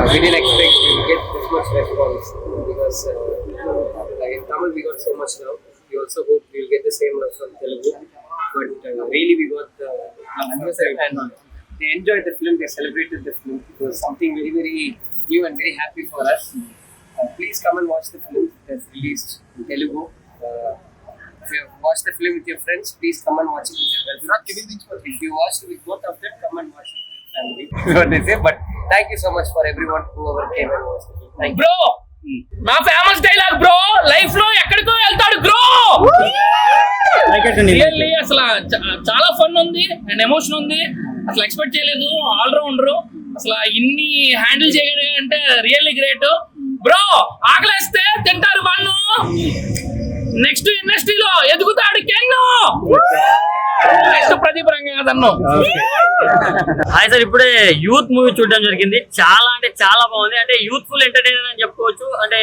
we didn't expect to get this much response because like in Tamil we got so much love. We also hope we'll get the same love from Telugu. But really we got and they enjoyed the film, they celebrated the film. It was something very, very new and very happy for us. Please come and watch the film that's released in Telugu. If you have watched the film with your friends, please come and watch it with your girlfriend. If you watched it with both of them, come and watch it with your family. What they say. But thank you so much for everyone whoever came and watched the film. Thank you. Bro నా famous dialogue bro, life లో ఎక్కడికో వెళ్తాడు bro. Really అసలు చాలా fun ఉంది and emotion ఉంది. అసలు expect చేయలేదు. ఆల్రౌండర్ అసలు ఇన్ని హ్యాండిల్ చేయగలిగా అంటే రియల్లీ గ్రేట్ బ్రో. ఆకలేస్తే తింటారు వన్ను, నెక్స్ట్ ఇండస్ట్రీలో ఎదుగుతాడు కెన్ను, నెక్స్ట్ ప్రదీప్ రంగనాథన్ను. హాయ్ సార్, ఇప్పుడే యూత్ మూవీ చూడడం జరిగింది. చాలా అంటే చాలా బాగుంది. అంటే యూత్ఫుల్ ఎంటర్టైనర్ అని చెప్పుకోవచ్చు. అంటే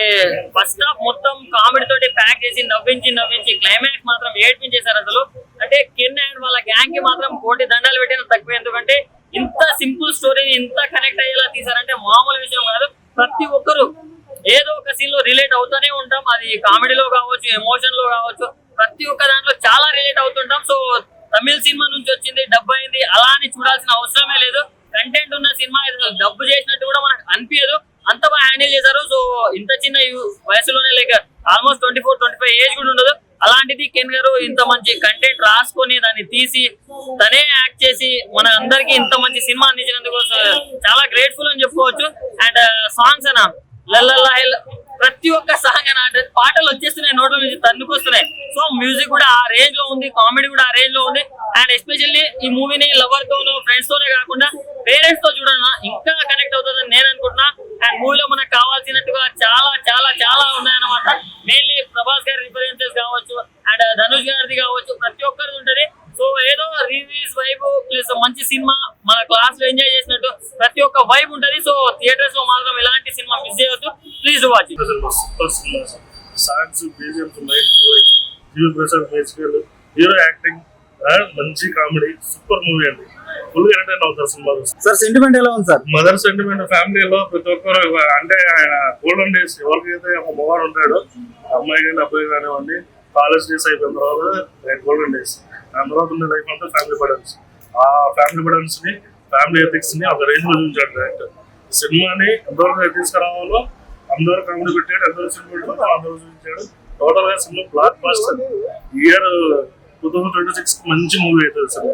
ఫస్ట్ హాఫ్ మొత్తం కామెడీ తోటి ప్యాక్ చేసి నవ్వించి క్లైమాక్స్ మాత్రం ఏడ్పించేశారు అసలు. అంటే కెన్ అండ్ వాళ్ళ గ్యాంగ్ కి మాత్రం కోటి దండాలు పెట్టిన తక్కువ. ఎందుకంటే ఇంత సింపుల్ స్టోరీని ఇంత కనెక్ట్ అయ్యేలా తీసారంటే మామూలు విషయం కాదు. ప్రతి ఒక్కరు ఏదో ఒక సీన్ లో రిలేట్ అవుతూనే ఉంటాం. అది కామెడీలో కావచ్చు, ఎమోషన్ లో కావచ్చు, ప్రతి ఒక్క దాంట్లో చాలా రిలేట్ అవుతుంటాం. సో తమిళ సినిమా నుంచి వచ్చింది, డబ్ అయింది, అలా అని చూడాల్సిన అవసరమే లేదు. కంటెంట్ ఉన్న సినిమా డబ్బు చేసినట్టు కూడా మనకు అనిపించదు, అంత బాగా హ్యాండిల్ చేశారు. సో ఇంత చిన్న వయసులోనే లైక్ ఆల్మోస్ట్ 24-25 ఏజ్ కూడా ఉండదు. అలాంటిది కెన్ గారు ఇంత మంచి కంటెంట్ రాసుకొని దాన్ని తీసి తనే యాక్ట్ చేసి మన అందరికి ఇంత మంచి సినిమా అందించినందుకు చాలా గ్రేట్ఫుల్ అని చెప్పుకోవచ్చు. అండ్ సాంగ్స్ అన్న ప్రతి ఒక్క సాంగ్ అని పాటలు వచ్చేస్తున్నాయి, నోట్ల నుంచి తన్నుకొస్తున్నాయి. సో మ్యూజిక్ కూడా ఆ రేంజ్ లో ఉంది, కామెడీ కూడా ఆ రేంజ్ లో ఉంది. అండ్ ఎస్పెషల్లీ ఈ మూవీని లవర్ తోనో ఫ్రెండ్స్ తోనే కాకుండా పేరెంట్స్ తో చూడన్నా ఇంకా కనెక్ట్ అవుతుందని నేను అనుకుంటున్నా. అండ్ మూవీలో మనకు కావాల్సినట్టుగా చాలా చాలా చాలా ఉన్నాయన్నమాట. మెయిన్లీ ప్రభాస్ గారి రిఫరెన్సెస్ కావచ్చు అండ్ ధనుష్ గారిది కావచ్చు, ప్రతి ఒక్కరిది ఉంటది. సో ఏదో రిలీజ్ వైబ్ ప్లస్ మంచి సినిమా మన క్లాస్ లో ఎంజాయ్ చేసినట్టు ప్రతి ఒక్క వైబ్ ఉంటది. సో థియేటర్స్ లో మాత్రం ఇలాంటి సినిమా మిస్ చేయొద్దు, ప్లీజ్ వాచ్. సాంగ్స్, బీజిఎమ్స్ ఉన్నాయి, హీరో యాక్టింగ్, మంచి కామెడీ, సూపర్ మూవీ అండి. ఫుల్ ఎంటర్టైన్ అవుతారు సినిమా. సార్ సెంటిమెంట్ ఎలా ఉంది సార్? మదర్ సెంటిమెంట్ ఫ్యామిలీలో ప్రతి ఒక్కరు అంటే గోల్డెన్ డేస్ ఎవరికైతే ఒక మొగాడు ఉంటాడో, అమ్మాయి కానీ అబ్బాయి కానివ్వండి, కాలేజ్ డేస్ అయిపోయిన తర్వాత గోల్డెన్ డేస్, దాని తర్వాత ఉన్న లైఫ్ అంతా ఫ్యామిలీ బర్డన్స్. ఆ ఫ్యామిలీ బర్డన్స్ ని, ఫ్యామిలీ ఎథిక్స్ ని ఒక రేంజ్ లో చూపించాడు డైరెక్టర్. సినిమాని ఎంతవరకు తీసుకురావాలో అందరూ కామెడీ పెట్టాడు, ఎందరో సినిమా అందరూ చూపించాడు. టోటల్ గా సినిమా బ్లాక్ బస్టర్. ఇయర్ 2026 మంచి మూవీ అవుతుంది సార్.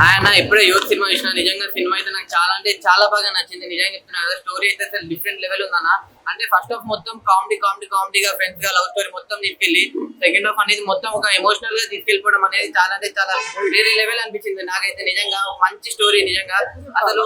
ఆయన ఇప్పుడే యూత్ సినిమా చూసిన. నిజంగా సినిమా అయితే నాకు చాలా అంటే చాలా బాగా నచ్చింది. నిజంగా చెప్తున్నా కదా, స్టోరీ అయితే అసలు డిఫరెంట్ లెవెల్ ఉందన్న. అంటే ఫస్ట్ హాఫ్ మొత్తం కామెడీగా ఫ్రెండ్స్ గా లవ్ స్టోరీ మొత్తం తీసుకెళ్లి, సెకండ్ హాఫ్ అనేది మొత్తం ఒక ఎమోషనల్ గా తీసుకెళ్ళిపోవడం అనేది చాలా అంటే చాలా వేరే లెవెల్ అనిపించింది నాకైతే. నిజంగా మంచి స్టోరీ. నిజంగా అసలు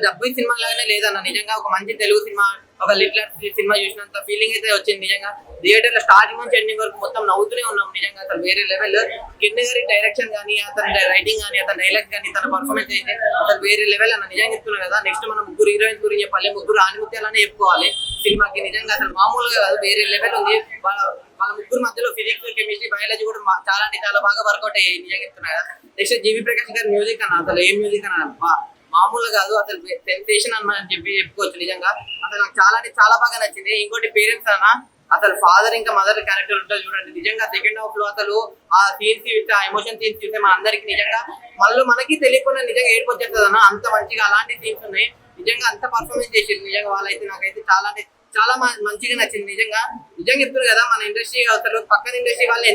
డబ్బు సినిమా లాగానే లేదన్న. నిజంగా ఒక మంచి తెలుగు సినిమా, ఒక లిటిల్ సినిమా చూసినంత ఫీలింగ్ అయితే వచ్చింది. నిజంగా థియేటర్ లో స్టార్టింగ్ నుంచి ఎండింగ్ వరకు మొత్తం నవ్వుతూనే ఉన్నాం. నిజంగా అసలు వేరే లెవెల్. కింద గారి డైరెక్షన్ కానీ, అతని రైటింగ్ కానీ, అతని డైలాగ్ కానీ, తన పర్ఫార్మెన్స్ అయితే అసలు వేరే లెవెల్ అన్న. నిజంగా చెప్తున్నా కదా, నెక్స్ట్ మనం ముగ్గురు హీరోయిన్స్ గురించి చెప్పాలి, ముగ్గురు ఆనిముత్యాలనే చెప్పుకోవాలి సినిమాకి. నిజంగా అసలు మామూలుగా కాదు, వేరే లెవెల్ ఉంది. వాళ్ళ ముగ్గురు మధ్యలో ఫిజిక్స్, కెమిస్ట్రీ, బయాలజీ కూడా చాలా అంటే చాలా బాగా వర్కౌట్ అయ్యాయి. నిజంగా చెప్తున్నా కదా. నెక్స్ట్ జీవి ప్రకాష్ గారి మ్యూజిక్ అన్న, అసలు ఏం మ్యూజిక్ అన్న, మామూలుగా కాదు, అసలు సెన్సేషన్ అని చెప్పుకోవచ్చు. నిజంగా అసలు నాకు చాలా అంటే చాలా బాగా నచ్చింది. ఇంకోటి పేరెంట్స్ అన్న, అసలు ఫాదర్ ఇంకా మదర్ క్యారెక్టర్ ఉంటుంది చూడండి. నిజంగా సెకండ్ హాఫ్ లో అసలు ఆ సీన్స్, ఆ ఎమోషన్ సీన్స్ చూస్తే మన అందరికి నిజంగా మళ్ళీ మనకి తెలియకుండా నిజంగా ఏడుపు వచ్చేస్తుంది అన్న. అంత మంచిగా అలాంటి సీన్స్ ఉన్నాయి. నిజంగా అంత పర్ఫార్మెన్స్ చేసింది. నిజంగా వాళ్ళైతే నాకైతే చాలా అంటే చాలా మంచిగా నచ్చింది. నిజంగా చెప్తారు కదా, మన ఇండస్ట్రీ అసలు పక్కన ఇండస్ట్రీ వాళ్ళు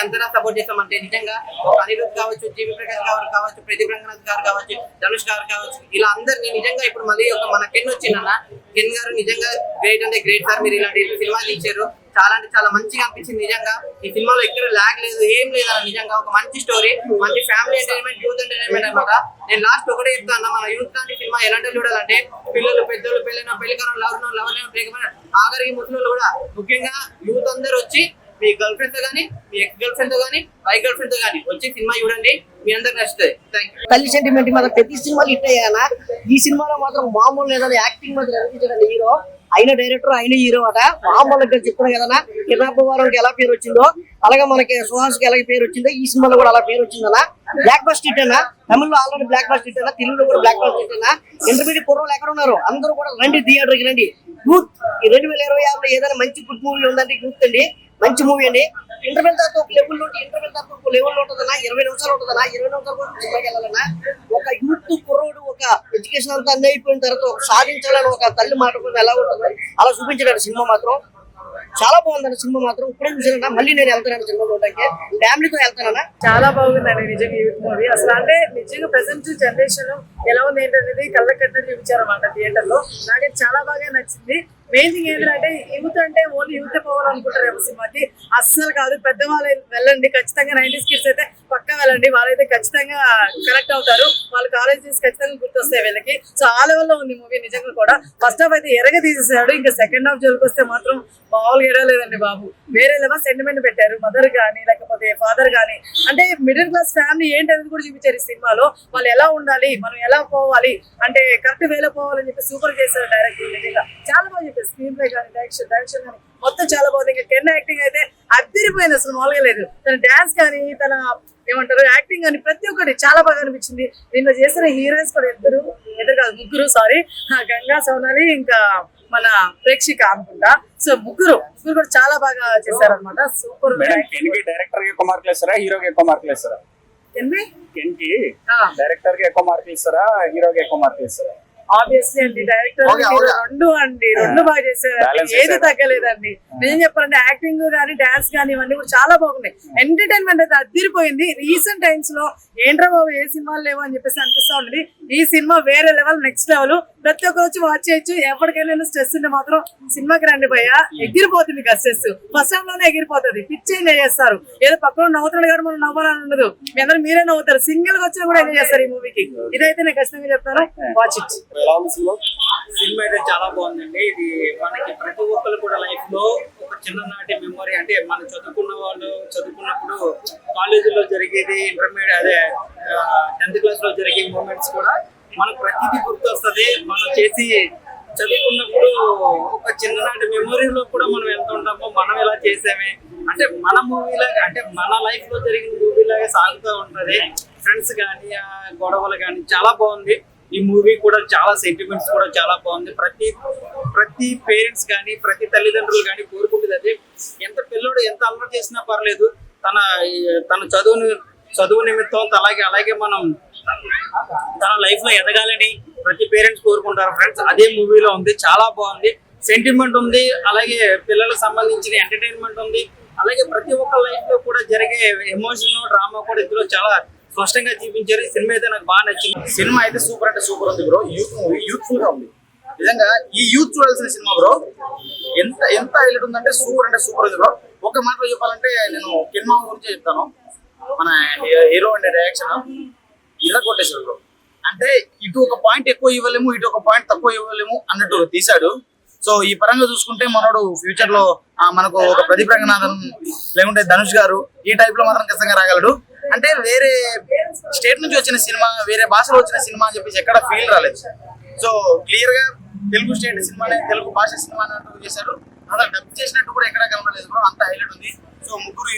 ఎంతలా సపోర్ట్ చేస్తామంటే, నిజంగా ఒక అనిరుద్ధ్ కావచ్చు, జీవి ప్రకాష్ గారు కావచ్చు, ప్రదీప్ రంగనాథ్ గారు కావచ్చు, ధనుష్ గారు కావచ్చు, ఇలా అందరినీ నిజంగా ఇప్పుడు మళ్ళీ ఒక మన కెన్ వచ్చిందన్న. కెన్ గారు నిజంగా గ్రేట్ అంటే గ్రేట్ సార్. మీరు ఇలాంటి సినిమా తీశారు, చాలా అంటే చాలా మంచిగా అనిపించింది. నిజంగా ఈ సినిమాలో ఎక్కడ లాగ్ లేదు, ఏం లేదన్న. నిజంగా ఒక మంచి స్టోరీ, మంచి ఫ్యామిలీ ఎంటర్టైన్మెంట్, యూత్ ఎంటర్టైన్మెంట్ అనమాట. నేను లాస్ట్ ఒకటే చెప్తాను, మన యూత్ లాంటి సినిమా ఎలాంటి చూడాలంటే, పిల్లలు, పెద్దలు, పెళ్లికరం, లవర్, ఆఖరికి ముస్లింలు కూడా, ముఖ్యంగా యూత్ అందరూ వచ్చి మీ గర్ల్ ఫ్రెండ్ తో కానీ, మీ ఎక్స్ గర్ల్ ఫ్రెండ్ తో కానీ, వై గర్ల్ ఫ్రెండ్ తో కానీ వచ్చి సినిమా చూడండి, మీ అందరికి నచ్చుతుంది. Thank you. తల్లి సెంటిమెంట్ మాత్రం ప్రతి సినిమాలు హిట్ అయ్యానా, ఈ సినిమాలో మాత్రం మామూలు లేదని యాక్టింగ్ మాత్రం అనిపించండి. హీరో ఆయన డైరెక్టర్ ఆయన హీరో అట. మామూలుగా చెప్తున్నా కదా, కిరణ్ వారానికి ఎలా పేరు వచ్చిందో అలాగే మనకి సుహాస్ కి ఎలాగ పేరు వచ్చిందో ఈ సినిమాలో కూడా అలా పేరు వచ్చిందన్నా. బ్లాక్ బస్టర్ హిట్ అన్నా, తమిళ్లో ఆల్రెడీ బ్లాక్ బస్టర్ హిట్ అన్నా, తెలుగులో కూడా బ్లాక్ బస్టర్ హిట్ అన్నా. ఇంటర్మీడియట్ కుర్రోళ్ళు ఎక్కడ ఉన్నారు అందరూ కూడా రండి, థియేటర్కి రండి. యూత్ ఈ 2026లో ఏదైనా మంచి గుడ్ మూవీ ఉందంటే యూత్ అండి, మంచి మూవీ అండి. ఇంటర్వెల్ తర్వాత ఒక లెవెల్ ఉంటుందన్నా, 20 నిమిషాలు ఉంటుందన్నా. 20 నిమిషాలు కూడా సినిమాకి వెళ్ళాలన్నా. ఒక యూత్ కుర్రోడు ఒక ఎడ్యుకేషన్ అంతా అన్ని అయిపోయిన తర్వాత ఒక సాధించాలని ఒక తల్లి మాట ఎలా ఉంటుందో అలా చూపించాడు సినిమా. మాత్రం చాలా బాగుందండి సినిమా మాత్రం. ఇప్పుడే చూసానన్నా, మళ్ళీ నేను వెళ్తాను సినిమా చూడడానికి, ఫ్యామిలీతో వెళ్తానన్నా. చాలా బాగుందండి నిజంగా యూత్ మూవీ. అసలు అంటే నిజంగా ప్రెసెంట్ జనరేషన్ ఎలా ఉంది ఏంటనేది కళ్ళ కట్టినట్టు చూపించారన్నమాట థియేటర్ లో. నాకైతే చాలా బాగా నచ్చింది. మెయిన్ థింగ్ ఏంటంటే యూత్ అంటే ఓన్లీ యూత్ పోవాలనుకుంటారు సినిమాకి, అస్సలు కాదు. పెద్దవాళ్ళు వెళ్ళండి ఖచ్చితంగా. 90s కిడ్స్ అయితే పక్కా వెళ్ళండి, వాళ్ళైతే ఖచ్చితంగా కనెక్ట్ అవుతారు. వాళ్ళ కాలేజ్ తీసి ఖచ్చితంగా గుర్తొస్తాయి వీళ్ళకి. సో ఆ లెవెల్లో ఉంది మూవీ నిజంగా కూడా. ఫస్ట్ హాఫ్ అయితే ఎరగ తీసేసాడు, ఇంకా సెకండ్ హాఫ్ జోలికి వస్తే మాత్రం మామూలుగా ఏడలేదండి బాబు. వేరే లెవెల్ సెంటిమెంట్ పెట్టారు, మదర్ కానీ లేకపోతే ఫాదర్ కానీ. అంటే మిడిల్ క్లాస్ ఫ్యామిలీ ఏంటి అనేది కూడా చూపించారు ఈ సినిమాలో. వాళ్ళు ఎలా ఉండాలి, మనం ఎలా పోవాలి, అంటే కరెక్ట్ వేలో పోవాలని చెప్పి సూపర్ చేశారు డైరెక్టర్. నిజంగా చాలా బాగా చెప్పారు. స్క్రీన్ ప్లే కానీ డైరెక్షన్ కానీ మొత్తం చాలా బాగుంది. ఇంకా కెన్ యాక్టింగ్ అయితే అద్దరిపోయింది, అసలు మామూలుగా లేదు. తన డాన్స్ కానీ తన ఏమంటారు యాక్టింగ్ కానీ ప్రతి ఒక్కటి చాలా బాగా అనిపించింది. దీనిలో చేసిన హీరోయిన్స్ కూడా ఇద్దరు కాదు ముగ్గురు, సారీ, గంగా సోనాలి ఇంకా మన ప్రేక్షిక అనుకుంటా. సో ముగ్గురు కూడా చాలా బాగా చేశారనమాట. సూపర్. డైరెక్టర్ కి ఎక్కువ మార్కులు ఇస్తారా, హీరోకి ఎక్కువ మార్కులు ఇస్తారా? కెన్ కి డైరెక్టర్ కి ఎక్కువ మార్కులు ఇస్తారా, హీరోకి ఎక్కువ మార్కులు ఇస్తారా? ఆబ్వియస్లీ అండి, డైరెక్టర్ రెండు బాగా చేశారు, ఏది తగ్గలేదండి. నిజం చెప్పాలంటే యాక్టింగ్ కానీ డాన్స్ కానీ ఇవన్నీ కూడా చాలా బాగున్నాయి. ఎంటర్టైన్మెంట్ అయితే అదిరిపోయింది. రీసెంట్ టైమ్స్ లో ఏంట్రా బాబు ఏ సినిమాలు లేవు అని చెప్పేసి అనిపిస్తా ఉంది. ఈ సినిమా వేరే లెవెల్, నెక్స్ట్ లెవెల్. ప్రతి ఒక్క వచ్చి వాచ్ చేయొచ్చు. ఎవరికైనా స్ట్రెస్ ఉంటే మాత్రం సినిమాకి రండి భయ్యా, ఎగిరిపోతుంది మీకు స్ట్రెస్. ఫస్ట్ హాఫ్ లోనే ఎగిరిపోతుంది, పిచ్చి ఎంజాయ్ చేస్తారు. ఏదో పక్కన నవ్వుతాడు కానీ మనం నవ్వాలని ఉండదు, మీ అందరూ మీరే నవ్వుతారు. సింగిల్ గా వచ్చినా కూడా ఎంజాయ్ చేస్తారు ఈ మూవీకి. ఇదైతే నేను ఖచ్చితంగా చెప్తాను, వాచ్ ఇట్. సినిమా అయితే చాలా బాగుందండి. ఇది మనకి ప్రతి ఒక్కరు కూడా లైఫ్ లో ఒక చిన్ననాటి మెమొరీ. అంటే మనం చదువుకున్నప్పుడు కాలేజీలో జరిగేది, ఇంటర్మీడియట్ అదే 10th క్లాస్ లో జరిగే మూమెంట్స్ కూడా మనకు ప్రతిదీ గుర్తొస్తుంది. మనం చేసి చదువుకున్నప్పుడు ఒక చిన్ననాటి మెమొరీలో కూడా మనం ఎంత ఉంటామో, మనం ఎలా చేసామే అంటే మన మూవీలాగా, అంటే మన లైఫ్ లో జరిగిన మూవీలాగా సాగుతూ ఉంటది. ఫ్రెండ్స్ కానీ గొడవలు కానీ చాలా బాగుంది. ఈ మూవీ కూడా చాలా సెంటిమెంట్స్ కూడా చాలా బాగుంది. ప్రతి పేరెంట్స్ కానీ ప్రతి తల్లిదండ్రులు కానీ కోరుకుంటుంది అదే. ఎంత పిల్లోడు ఎంత అల్లరి చేసినా పర్లేదు, తన చదువు నిమిత్తం అలాగే మనం తన లైఫ్ లో ఎదగాలని ప్రతి పేరెంట్స్ కోరుకుంటారు ఫ్రెండ్స్. అదే మూవీలో ఉంది, చాలా బాగుంది. సెంటిమెంట్ ఉంది, అలాగే పిల్లలకు సంబంధించిన ఎంటర్టైన్మెంట్ ఉంది, అలాగే ప్రతి ఒక్క లైఫ్ లో కూడా జరిగే ఎమోషన్ డ్రామా కూడా ఇందులో చాలా స్పష్టంగా చూపించారు. సినిమా అయితే నాకు బాగా నచ్చింది. సినిమా అయితే సూపర్ అంటే సూపర్ ఉంది బ్రో. యూత్ఫుల్ గా ఉంది నిజంగా. ఈ యూత్ చూడాల్సిన సినిమా బ్రో. ఎంత హైలైట్ ఉందంటే సూపర్ అంటే సూపర్ ఉంది బ్రో. ఒక మాటలో చెప్పాలంటే నేను కిన్మా గురించి చెప్తాను. మన హీరో అండే డైరెక్షన్ ఇలా కొట్టేశాడు బ్రో. అంటే ఇటు ఒక పాయింట్ ఎక్కువ ఇవ్వలేము, ఇటు ఒక పాయింట్ తక్కువ ఇవ్వలేము అన్నట్టు తీశాడు. సో ఈ పరంగా చూసుకుంటే మనోడు ఫ్యూచర్ లో మనకు ఒక ప్రదీప్ రంగనాథన్ లేకుంటే ధనుష్ గారు ఈ టైప్ లో మాత్రం ఖచ్చితంగా రాగలడు. అంటే వేరే స్టేట్ నుంచి వచ్చిన సినిమా, వేరే భాషలో వచ్చిన సినిమా అని చెప్పేసి ఎక్కడ ఫీల్ రాలేదు. సో క్లియర్ గా తెలుగు స్టేట్ సినిమానే, తెలుగు భాష సినిమా అన్నట్టు చేశాడు. అసలు డబ్ చేసినట్టు కూడా ఎక్కడ కనబడలేదు బ్రో, అంత హైలైట్ ఉంది. సో ముగ్గురు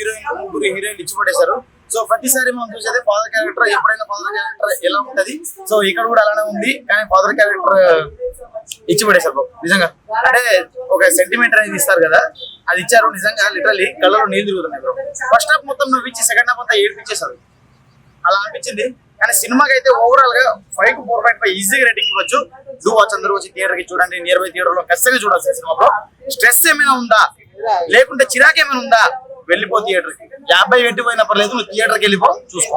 హీరోయిన్లు ఇచ్చి పడేశారు. సో ప్రతిసారి మనం చూసేది ఫాదర్ క్యారెక్టర్, ఎప్పుడైనా ఫాదర్ క్యారెక్టర్ ఎలా ఉంటది, సో ఇక్కడ కూడా అలానే ఉంది. కానీ ఫాదర్ క్యారెక్టర్ ఇచ్చి పడేశారు బ్రో నిజంగా. అంటే ఒక సెంటిమెంట్ అనేది ఇస్తారు కదా, అది ఇచ్చారు నిజంగా. లిటరల్లీ కళ్ళలో నీళ్ళు తిరుగుతున్నాయి బ్రో. ఫస్ట్ హాఫ్ మొత్తం నువ్వు ఇచ్చి సెకండ్ హాఫ్ అంతా ఏడిపించేశారు, అలా అనిపించింది. కానీ సినిమాకి అయితే ఓవరాల్ గా 5 కు 4.5 ఈజీగా రేటింగ్ ఇవ్వచ్చు. డూ వాచ్, అందరూ వచ్చి థియేటర్ కి చూడండి. నియర్ బై థియేటర్ లో ఖచ్చితంగా చూడాల్సిన సినిమా బ్రో. స్ట్రెస్ ఏమైనా ఉందా, లేకుంటే చిరాకు ఏమైనా ఉందా, వెళ్ళిపో థియేటర్ కి. 50 పెట్టిపోయినా పర్లేదు, నువ్వు థియేటర్కి వెళ్ళిపో, చూసుకో.